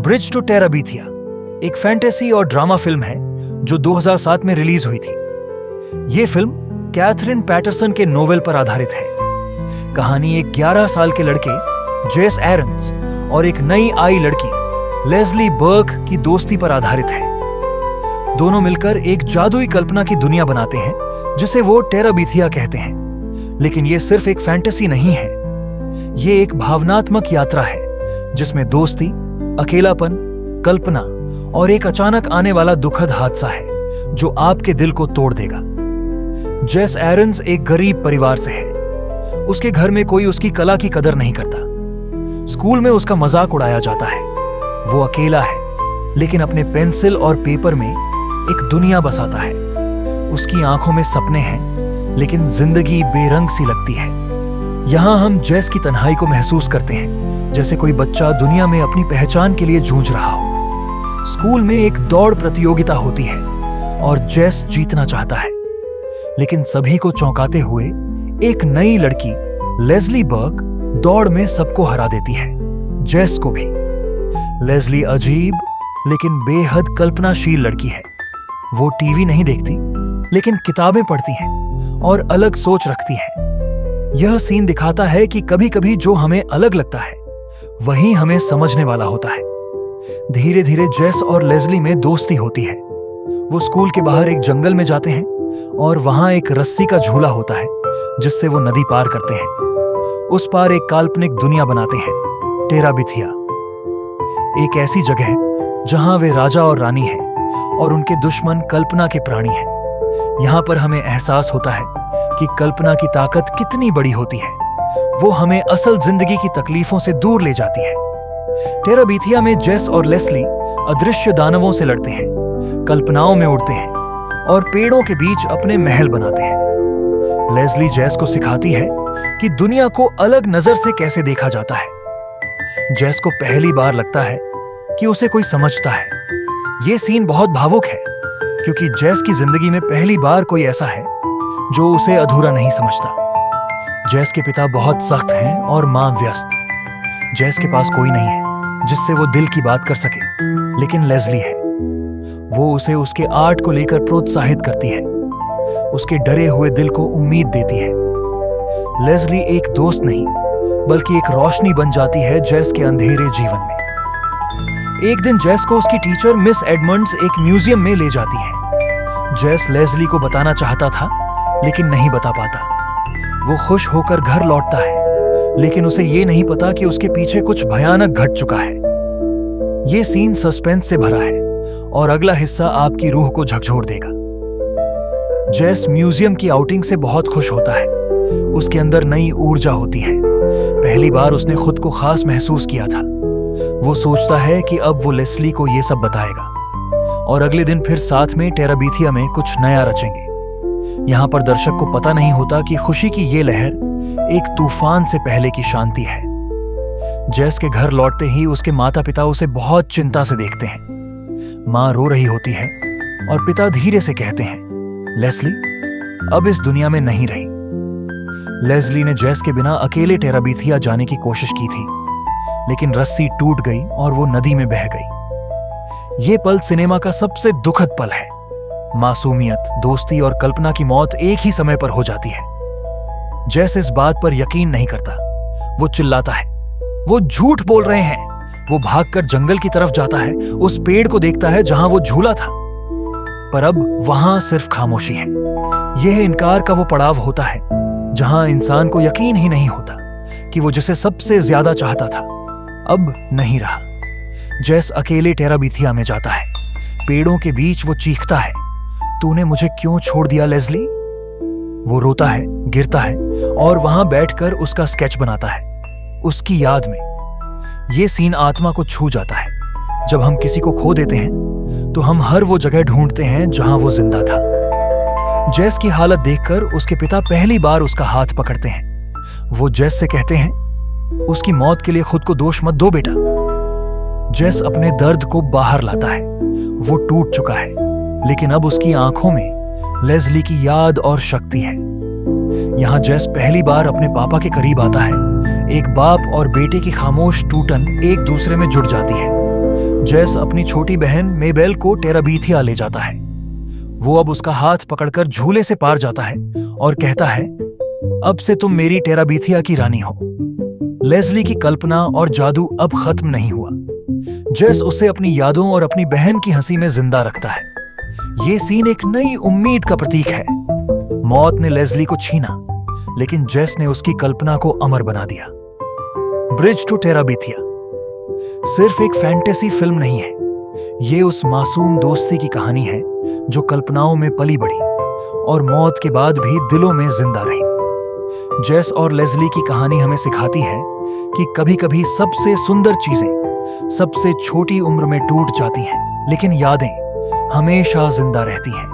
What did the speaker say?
Bridge to टेराबीथिया एक fantasy और drama film है जो 2007 में रिलीज हुई थी। ये फिल्म कैथरीन पैटरसन के नोवेल पर आधारित है। कहानी एक 11 साल के लड़के जेस एरन्स और एक नई आई लड़की लेस्ली बर्क की दोस्ती पर आधारित है। दोनों मिलकर एक जादुई कल्पना की दुनिया बनाते हैं जिसे वो टेराबीथिया कहते हैं। लेकिन ये सिर्फ एक फैंटेसी नहीं है, ये एक भावनात्मक यात्रा है जिसमें दोस्ती, अकेलापन, कल्पना और एक अचानक आने वाला दुखद हादसा है जो आपके दिल को तोड़ देगा। जेस एरन्स एक गरीब परिवार से है। उसके घर में कोई उसकी कला की कदर नहीं करता। स्कूल में उसका मजाक उड़ाया जाता है। वो अकेला है लेकिन अपने पेंसिल और पेपर में एक दुनिया बसाता है। उसकी आंखों में सपने हैं लेकिन जिंदगी बेरंग सी लगती है। यहां हम जेस की तन्हाई को महसूस करते हैं, जैसे कोई बच्चा दुनिया में अपनी पहचान के लिए जूझ रहा हो। स्कूल में एक दौड़ प्रतियोगिता होती है और जेस जीतना चाहता है, लेकिन सभी को चौंकाते हुए एक नई लड़की लेस्ली बर्क दौड़ में सबको हरा देती है, जेस को भी। लेस्ली अजीब लेकिन बेहद कल्पनाशील लड़की है। वो टीवी नहीं देखती लेकिन किताबें पढ़ती हैं और अलग सोच रखती है। यह सीन दिखाता है कि कभी-कभी जो हमें अलग लगता है वही हमें समझने वाला होता है। धीरे धीरे जेस और लेस्ली में दोस्ती होती है। वो स्कूल के बाहर एक जंगल में जाते हैं और वहां एक रस्सी का झूला होता है जिससे वो नदी पार करते हैं। उस पार एक काल्पनिक दुनिया बनाते हैं, टेराबीथिया, एक ऐसी जगह जहां वे राजा और रानी हैं और उनके दुश्मन कल्पना के प्राणी हैं। यहां पर हमें एहसास होता है कि कल्पना की ताकत कितनी बड़ी होती है। वो हमें असल जिंदगी की तकलीफों से दूर ले जाती है। टेराबीथिया में जेस और लेस्ली अदृश्य दानवों से लड़ते हैं, कल्पनाओं में उड़ते हैं और पेड़ों के बीच अपने महल बनाते हैं। लेस्ली जेस को सिखाती है कि दुनिया को अलग नजर से कैसे देखा जाता है। जेस को पहली बार लगता है कि उसे कोई समझता है। यह सीन बहुत भावुक है क्योंकि जेस की जिंदगी में पहली बार कोई ऐसा है जो उसे अधूरा नहीं समझता। जेस के पिता बहुत सख्त हैं और मां व्यस्त। जेस के पास कोई नहीं है जिससे वो दिल की बात कर सके, लेकिन लेस्ली है। वो उसे उसके आर्ट को लेकर प्रोत्साहित करती है, उसके डरे हुए दिल को उम्मीद देती है। लेस्ली एक दोस्त नहीं बल्कि एक रोशनी बन जाती है जेस के अंधेरे जीवन में। एक दिन जेस को उसकी टीचर मिस एडमंड्स एक म्यूजियम में ले जाती है। जेस लेस्ली को बताना चाहता था लेकिन नहीं बता पाता। वो खुश होकर घर लौटता है लेकिन उसे ये नहीं पता कि उसके पीछे कुछ भयानक घट चुका है। ये सीन सस्पेंस से भरा है और अगला हिस्सा आपकी रूह को झकझोर देगा। जेस म्यूजियम की आउटिंग से बहुत खुश होता है। उसके अंदर नई ऊर्जा होती है। पहली बार उसने खुद को खास महसूस किया था। वो सोचता है कि अब वो लेस्ली को ये सब बताएगा और अगले दिन फिर साथ में टेराबीथिया में कुछ नया रचेंगे। यहां पर दर्शक को पता नहीं होता कि खुशी की ये लहर एक तूफान से पहले की शांति है। जेस के घर लौटते ही उसके माता पिता उसे बहुत चिंता से देखते हैं। मां रो रही होती है और पिता धीरे से कहते हैं, लेस्ली अब इस दुनिया में नहीं रही। लेस्ली ने जेस के बिना अकेले टेराबीथिया जाने की कोशिश की थी, लेकिन रस्सी टूट गई और वो नदी में बह गई। ये पल सिनेमा का सबसे दुखद पल है। मासूमियत, दोस्ती और कल्पना की मौत एक ही समय पर हो जाती है। जेस इस बात पर यकीन नहीं करता। वो चिल्लाता है, वो झूठ बोल रहे हैं। वो भागकर जंगल की तरफ जाता है, उस पेड़ को देखता है जहां वो झूला था, पर अब वहां सिर्फ खामोशी है। यह इनकार का वो पड़ाव होता है जहां इंसान को यकीन ही नहीं होता कि वो जिसे सबसे ज्यादा चाहता था अब नहीं रहा। जेस अकेले टेराबीथिया में जाता है। पेड़ों के बीच वो चीखता है, तूने मुझे क्यों छोड़ दिया लेस्ली? वो रोता है, गिरता है और वहां बैठकर उसका स्केच बनाता है, उसकी याद में। ये सीन आत्मा को छू जाता है। जब हम किसी को खो देते हैं तो हम हर वो जगह ढूंढते हैं जहां वो जिंदा था। जेस की हालत देखकर उसके पिता पहली बार उसका हाथ पकड़ते हैं। वो जेस से कहते हैं, उसकी मौत के लिए खुद को दोष मत दो बेटा। जेस अपने दर्द को बाहर लाता है। वो टूट चुका है लेकिन अब उसकी आंखों में लेस्ली की याद और शक्ति है। यहां जेस पहली बार अपने पापा के करीब आता है। एक बाप और बेटे की खामोश टूटन एक दूसरे में जुड़ जाती है। जेस अपनी छोटी बहन मेबेल को टेराबीथिया ले जाता है। वो अब उसका हाथ पकड़कर झूले से पार जाता है और कहता है, अब से तुम मेरी टेराबीथिया की रानी हो। लेस्ली की कल्पना और जादू अब खत्म नहीं हुआ। जेस उसे अपनी यादों और अपनी बहन की हंसी में जिंदा रखता है। ये सीन एक नई उम्मीद का प्रतीक है। मौत ने लेस्ली को छीना, लेकिन जेस ने उसकी कल्पना को अमर बना दिया। ब्रिज टू टेराबीथिया सिर्फ एक फैंटेसी फिल्म नहीं है, ये उस मासूम दोस्ती की कहानी है जो कल्पनाओं में पली बढ़ी और मौत के बाद भी दिलों में जिंदा रही। जेस और लेस्ली की कहानी हमें सिखाती है कि कभी-कभी सबसे सुंदर चीजें सबसे छोटी उम्र में टूट जाती हैं, लेकिन यादें हमेशा जिंदा रहती हैं।